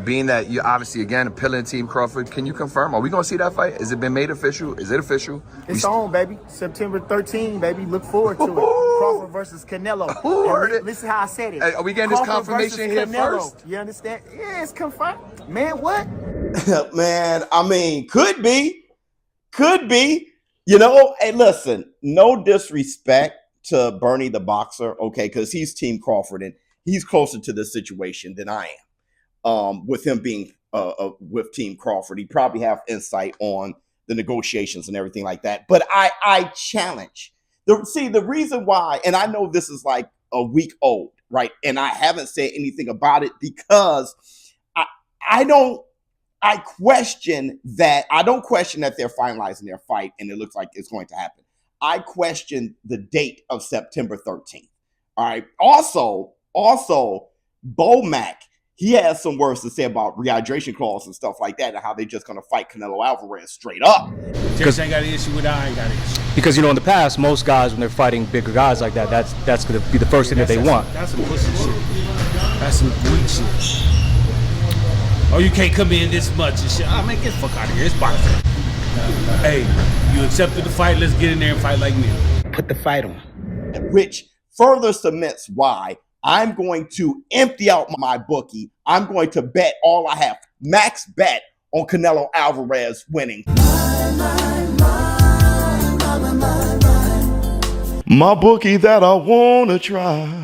Being that you obviously again appealing Team Crawford, can you confirm? Are we gonna see that fight? Is it been made official? Is it official? It's on, baby. September 13, baby. Look forward to it. Crawford versus Canelo. Who heard it? Listen how I said it. Are we getting Crawford this confirmation here Canelo. first? You understand? Yeah, it's confirmed. Man, what? Man, I mean, could be. Hey, listen, no disrespect to Bernie the boxer, okay, because he's Team Crawford and he's closer to this situation than I am. With him being with Team Crawford, he probably have insight on the negotiations and everything like that. But I challenge the reason why, and I know this is like a week old, right? And I haven't said anything about it because I question that. I don't question that they're finalizing their fight and it looks like it's going to happen. I question the date of September 13th. All right. Also, Bo Mack, he has some words to say about rehydration clause and stuff like that and how they're just going to fight Canelo Alvarez straight up. Because ain't got an issue with I ain't got an issue. Because, in the past, most guys, when they're fighting bigger guys like that, that's going to be the first thing that they want. That's some pussy shit. That's some weak shit. Oh, you can't come in this much and shit. Man, get the fuck out of here. It's boxing. Hey, you accepted the fight. Let's get in there and fight like men. Put the fight on. Which further cements why I'm going to empty out my bookie. I'm going to bet all I have. Max bet on Canelo Alvarez winning. My bookie that I want to try.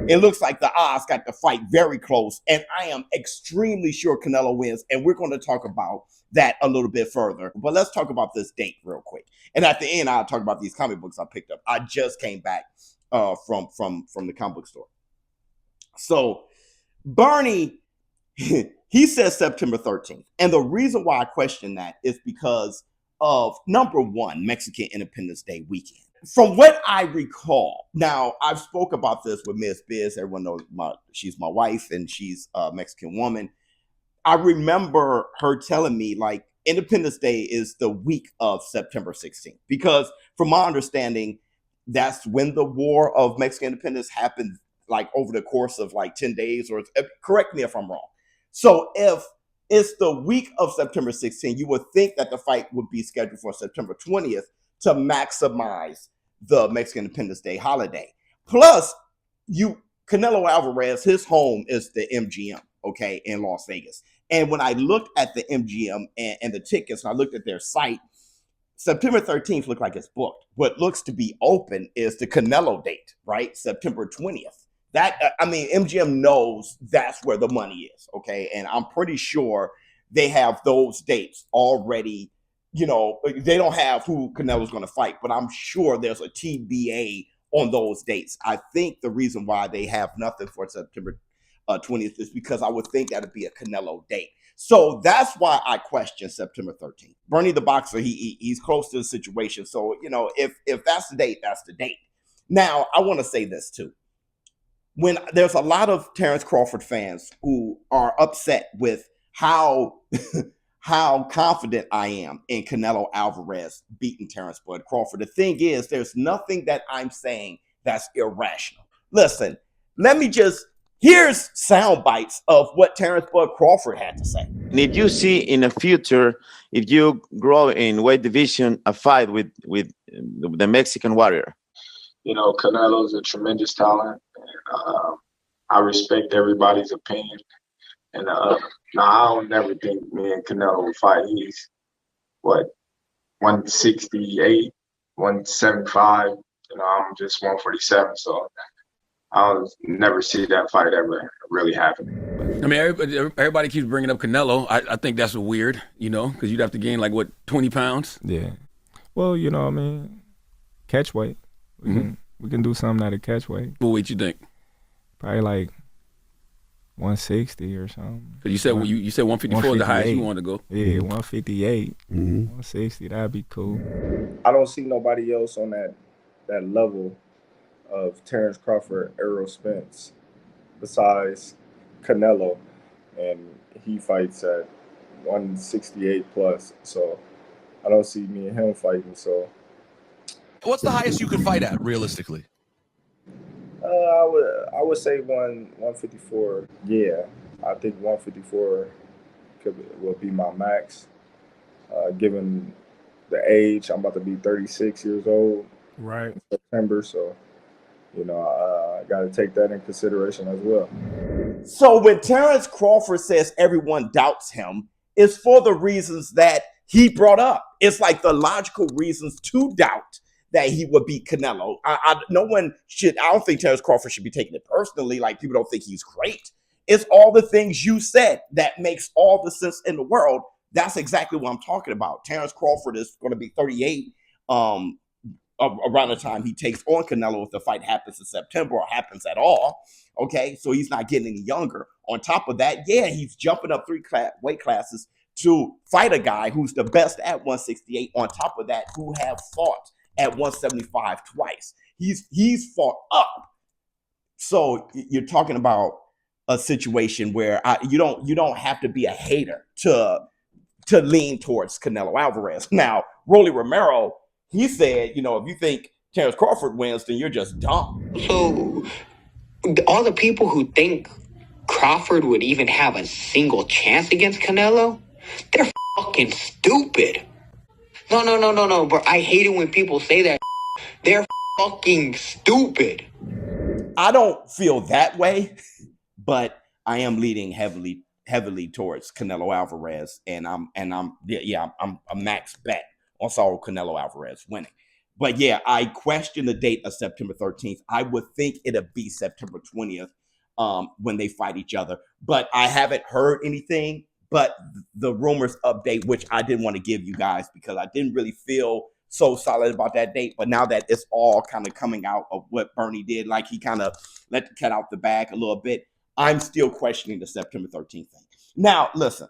It looks like the odds got the fight very close, and I am extremely sure Canelo wins, and we're going to talk about that a little bit further. But let's talk about this date real quick. And at the end, I'll talk about these comic books I picked up. I just came back from the comic book store. So Bernie, he says September 13th. And the reason why I question that is because of, number one, Mexican Independence Day weekend. From what I recall, now I've spoke about this with Miss Biz. Everyone knows she's my wife and she's a Mexican woman. I remember her telling me like Independence Day is the week of September 16th because from my understanding, that's when the War of Mexican Independence happened, like over the course of like 10 days or correct me if I'm wrong. So if it's the week of September 16th, you would think that the fight would be scheduled for September 20th to maximize the Mexican Independence Day holiday. Plus, Canelo Alvarez, his home is the MGM, okay, in Las Vegas. And when I looked at the MGM and the tickets, and I looked at their site, September 13th looked like it's booked. What looks to be open is the Canelo date, right? September 20th. MGM knows that's where the money is, okay? And I'm pretty sure they have those dates already. They don't have who Canelo's going to fight, but I'm sure there's a TBA on those dates. I think the reason why they have nothing for September 20th is because I would think that would be a Canelo date. So that's why I question September 13th. Bernie the boxer, he's close to the situation. So, if that's the date, that's the date. Now, I want to say this too. When there's a lot of Terrence Crawford fans who are upset with how confident I am in Canelo Alvarez beating Terrence Bud Crawford. The thing is, there's nothing that I'm saying that's irrational. Listen, here's sound bites of what Terrence Bud Crawford had to say. And if you see in the future, if you grow in weight division, a fight with the Mexican warrior. Canelo's a tremendous talent. I respect everybody's opinion. And I don't never think me and Canelo will fight. He's 168, 175. I'm just 147. So I'll never see that fight ever really happen. I mean, everybody keeps bringing up Canelo. I think that's weird, because you'd have to gain 20 pounds. Yeah. Well, catch weight. We can do something at a catch weight. What weight you think? Probably 160 or something. You said 154 is the highest you want to go. Yeah, 158, 160. That'd be cool. I don't see nobody else on that level of Terrence Crawford, Errol Spence, besides Canelo, and he fights at 168 plus. So I don't see me and him fighting. So what's the highest you could fight at realistically? I would say 154. Yeah. I think 154 will be my max. Given the age, I'm about to be 36 years old Right. in September, so I got to take that in consideration as well. So when Terrence Crawford says everyone doubts him, it's for the reasons that he brought up. It's like the logical reasons to doubt that he would beat Canelo. No one should. I don't think Terrence Crawford should be taking it personally. Like, people don't think he's great. It's all the things you said that makes all the sense in the world. That's exactly what I'm talking about. Terrence Crawford is going to be 38 around the time he takes on Canelo, if the fight happens in September or happens at all. Okay, so he's not getting any younger. On top of that, yeah, he's jumping up three weight classes to fight a guy who's the best at 168. On top of that, who have fought at 175 twice. He's fought up. So you're talking about a situation where you don't have to be a hater to lean towards Canelo Alvarez. Now, Rolly Romero, he said, if you think Terrence Crawford wins, then you're just dumb. So all the people who think Crawford would even have a single chance against Canelo, they're fucking stupid. No, but I hate it when people say that. They're fucking stupid. I don't feel that way, but I am leading heavily towards Canelo Alvarez, and I'm a max bet on Saul Canelo Alvarez winning. But yeah, I question the date of September 13th. I would think it'll be September 20th when they fight each other. But I haven't heard anything but the rumors update, which I didn't want to give you guys because I didn't really feel so solid about that date. But now that it's all kind of coming out of what Bernie did, like he kind of let the cat out the bag a little bit, I'm still questioning the September 13th thing. Now, listen,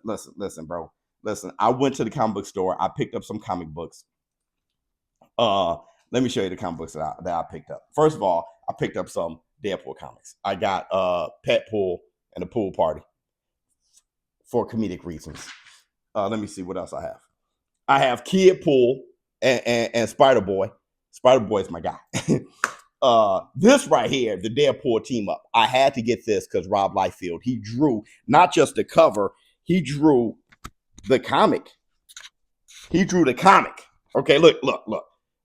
bro. Listen, I went to the comic book store. I picked up some comic books. Let me show you the comic books that I picked up. First of all, I picked up some Deadpool comics. I got Pet Pool and a Pool Party for comedic reasons. Let me see what else I have. I have Kid Pool and Spider Boy. Spider Boy is my guy. This right here, the Deadpool team up. I had to get this because Rob Liefeld, he drew not just the cover, he drew the comic. Okay, look.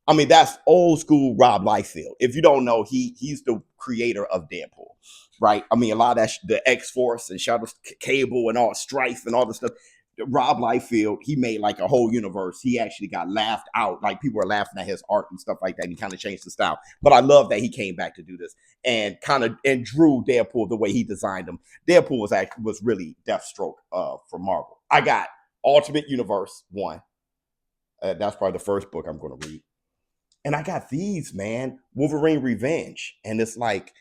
I mean, that's old school Rob Liefeld. If you don't know, he's the creator of Deadpool, right? I mean, a lot of that, the X-Force and Shadow Cable and all Strife and all this stuff. Rob Liefeld, he made like a whole universe. He actually got laughed out. Like, people were laughing at his art and stuff like that. And he kind of changed the style. But I love that he came back to do this and drew Deadpool the way he designed him. Deadpool was really Deathstroke for Marvel. I got Ultimate Universe 1. That's probably the first book I'm going to read. And I got these, man, Wolverine Revenge. And it's like,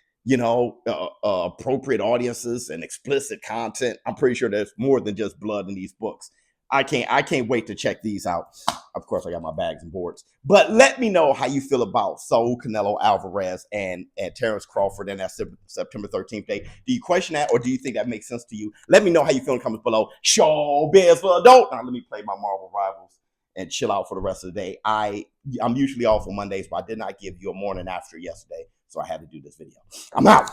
appropriate audiences and explicit content. I'm pretty sure there's more than just blood in these books. I can't wait to check these out. Of course, I got my bags and boards. But let me know how you feel about Saul Canelo Alvarez and Terrence Crawford and that September 13th date. Do you question that, or do you think that makes sense to you? Let me know how you feel in the comments below. ShowBizz for adult. Now let me play my Marvel Rivals and chill out for the rest of the day. I'm usually off on Mondays, but I did not give you a morning after yesterday, so I had to do this video. I'm out.